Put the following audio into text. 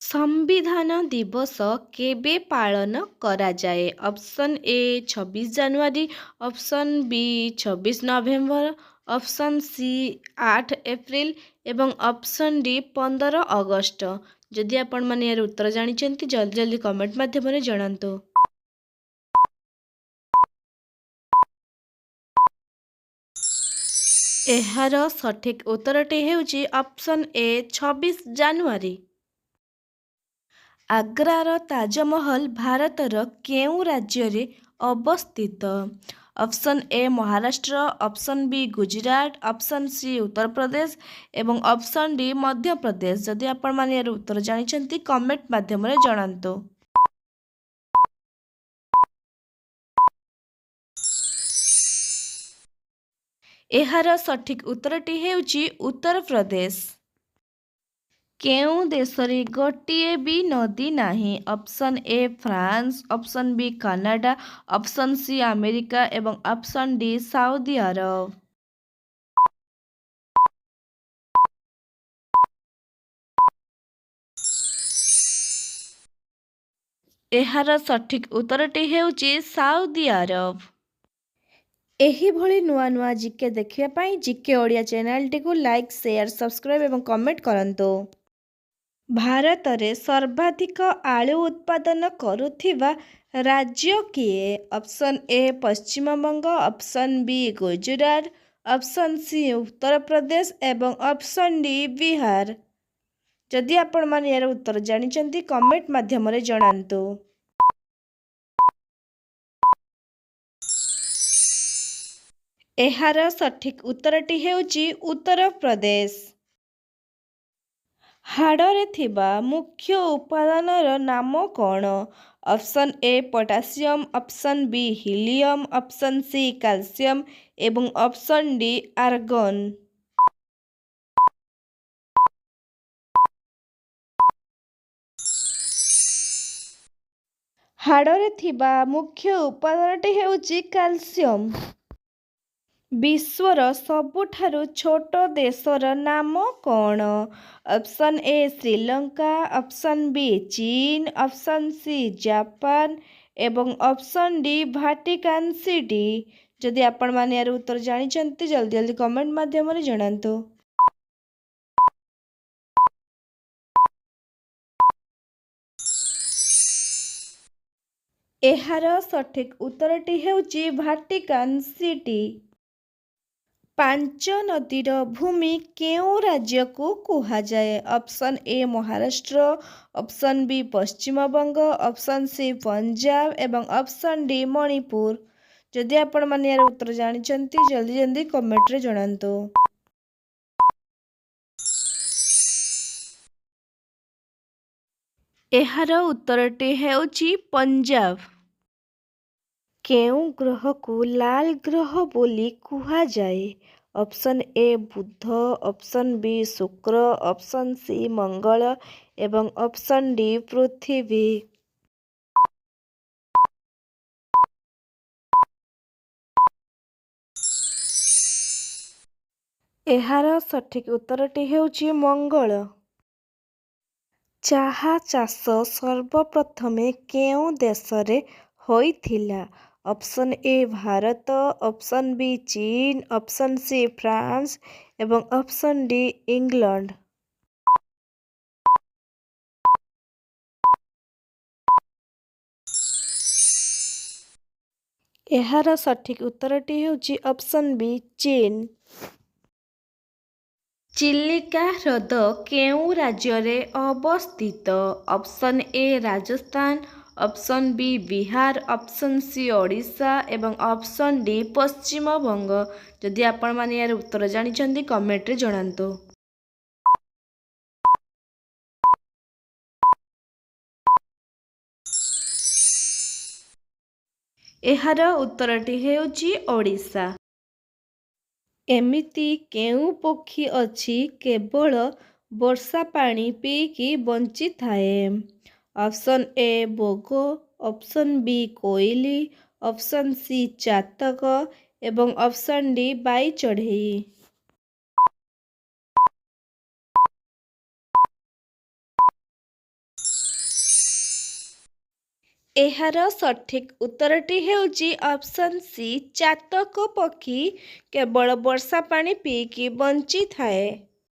ସମ୍ବିଧାନ ଦିବସ କେବେ ପାଳନ କରାଯାଏ? Option A 26 January, option B 26 November, option C 8 April ଏବଂ ଅପସନ୍ ଡି 15 ଅଗଷ୍ଟ। ଯଦି ଆପଣମାନେ ଏହାର ଉତ୍ତର ଜାଣିଛନ୍ତି ଜଲ୍ଦି ଜଲ୍ଦି କମେଣ୍ଟ ମାଧ୍ୟମରେ ଜଣାନ୍ତୁ। ଏହାର ସଠିକ୍ ଉତ୍ତରଟି ହେଉଛି ଅପସନ୍ ଏ 26 ଜାନୁଆରୀ। ଆଗ୍ରାର ତାଜମହଲ ଭାରତର କେଉଁ ରାଜ୍ୟରେ ଅବସ୍ଥିତ? Option A Maharashtra, option B Gujarat, option C Uttar Pradesh ଏବଂ ଅପସନ୍ ଡି ମଧ୍ୟପ୍ରଦେଶ। ଯଦି ଆପଣମାନେ ଏହାର ଉତ୍ତର ଜାଣିଛନ୍ତି କମେଣ୍ଟ ମାଧ୍ୟମରେ ଜଣାନ୍ତୁ। ଏହାର ସଠିକ୍ ଉତ୍ତରଟି ହେଉଛି ଉତ୍ତରପ୍ରଦେଶ। କେଉଁ ଦେଶରେ ଗୋଟିଏ ବି ନଦୀ ନାହିଁ? Option A France, option B Canada, option C America ଏବଂ ଅପସନ୍ ଡି ସାଉଦି ଆରବ। ଏହାର ସଠିକ୍ ଉତ୍ତରଟି ହେଉଛି ସାଉଦି ଆରବ। ଏହିଭଳି ନୂଆ ନୂଆ ଜିକେ ଦେଖିବା ପାଇଁ ଜିକେ ଓଡ଼ିଆ ଚ୍ୟାନେଲଟିକୁ ଲାଇକ୍, ସେୟାର, ସବସ୍କ୍ରାଇବ୍ ଏବଂ କମେଣ୍ଟ କରନ୍ତୁ। ଭାରତରେ ସର୍ବାଧିକ ଆଳୁ ଉତ୍ପାଦନ କରୁଥିବା ରାଜ୍ୟ କିଏ? Option A Paschimbanga, option B Gujarat, option C Uttar Pradesh ଏବଂ ଅପସନ୍ ଡି ବିହାର। ଯଦି ଆପଣମାନେ ଏହାର ଉତ୍ତର ଜାଣିଛନ୍ତି କମେଣ୍ଟ ମାଧ୍ୟମରେ ଜଣାନ୍ତୁ। ଏହାର ସଠିକ୍ ଉତ୍ତରଟି ହେଉଛି ଉତ୍ତରପ୍ରଦେଶ। ହାଡ଼ରେ ଥିବା ମୁଖ୍ୟ ଉପାଦାନର ନାମ କ'ଣ? Option A potassium, option B helium, option C calcium ଏବଂ ଅପସନ୍ ଡି ଆର୍ଗନ୍। ହାଡ଼ରେ ଥିବା ମୁଖ୍ୟ ଉପାଦାନଟି ହେଉଛି କ୍ୟାଲସିୟମ୍। ବିଶ୍ୱର ସବୁଠାରୁ ଛୋଟ ଦେଶର ନାମ କ'ଣ? Option A Sri Lanka, option B ଚୀନ, ଅପସନ୍ ସି ଜାପାନ ଏବଂ ଅପସନ୍ ଡି ଭାଟିକାନ୍ ସିଟି। ଯଦି ଆପଣମାନେ ଏହାର ଉତ୍ତର ଜାଣିଛନ୍ତି ଜଲ୍ଦି ଜଲ୍ଦି କମେଣ୍ଟ ମାଧ୍ୟମରେ ଜଣାନ୍ତୁ। ଏହାର ସଠିକ୍ ଉତ୍ତରଟି ହେଉଛି ଭାଟିକାନ୍ ସିଟି। ପାଞ୍ଚ ନଦୀର ଭୂମି କେଉଁ ରାଜ୍ୟକୁ କୁହାଯାଏ? Option A Maharashtra, option B Paschimbanga, option C Punjab ଏବଂ ଅପସନ୍ ଡି ମଣିପୁର। ଯଦି ଆପଣମାନେ ଏହାର ଉତ୍ତର ଜାଣିଛନ୍ତି ଜଲ୍ଦି ଜଲ୍ଦି କମେଣ୍ଟରେ ଜଣାନ୍ତୁ। ଏହାର ଉତ୍ତରଟି ହେଉଛି ପଞ୍ଜାବ। କେଉଁ ଗ୍ରହକୁ ଲାଲ ଗ୍ରହ ବୋଲି କୁହାଯାଏ? ଅପସନ୍ ଏ ବୁଧ, ଅପସନ୍ ବି ଶୁକ୍ର, ଅପସନ୍ ସି ମଙ୍ଗଳ ଏବଂ ଅପସନ୍ ଡି ପୃଥିବୀ। ଏହାର ସଠିକ୍ ଉତ୍ତରଟି ହେଉଛି ମଙ୍ଗଳ। ଚାହା ଚାଷ ସର୍ବପ୍ରଥମେ କେଉଁ ଦେଶରେ ହୋଇଥିଲା? Option A Bharat, option B ଚୀନ, ଅପସନ୍ ସି ଫ୍ରାନ୍ସ ଏବଂ ଅପସନ୍ ଡି ଇଂଲଣ୍ଡ। ଏହାର ସଠିକ୍ ଉତ୍ତରଟି ହେଉଛି ଅପସନ୍ ବି ଚୀନ। ଚିଲିକା ହ୍ରଦ କେଉଁ ରାଜ୍ୟରେ ଅବସ୍ଥିତ? Option A Rajasthan, option B Bihar, option C Odisha ଏବଂ ଅପସନ୍ ଡି ପଶ୍ଚିମବଙ୍ଗ। ଯଦି ଆପଣମାନେ ଏହାର ଉତ୍ତର ଜାଣିଛନ୍ତି କମେଣ୍ଟରେ ଜଣାନ୍ତୁ। ଏହାର ଉତ୍ତରଟି ହେଉଛି ଓଡ଼ିଶା। ଏମିତି କେଉଁ ପକ୍ଷୀ ଅଛି କେବଳ ବର୍ଷା ପାଣି ପିଇକି ବଞ୍ଚିଥାଏ? ଅପସନ୍ ଏ ବଗ, ଅପସନ୍ ବି କୋଇଲି, ଅପସନ୍ ସି ଚାତକ ଏବଂ ଅପସନ୍ ଡି ବାଇଚଢ଼େଇ। ଏହାର ସଠିକ୍ ଉତ୍ତରଟି ହେଉଛି ଅପସନ୍ ସି ଚାତକ ପକ୍ଷୀ କେବଳ ବର୍ଷା ପାଣି ପିଇକି ବଞ୍ଚିଥାଏ।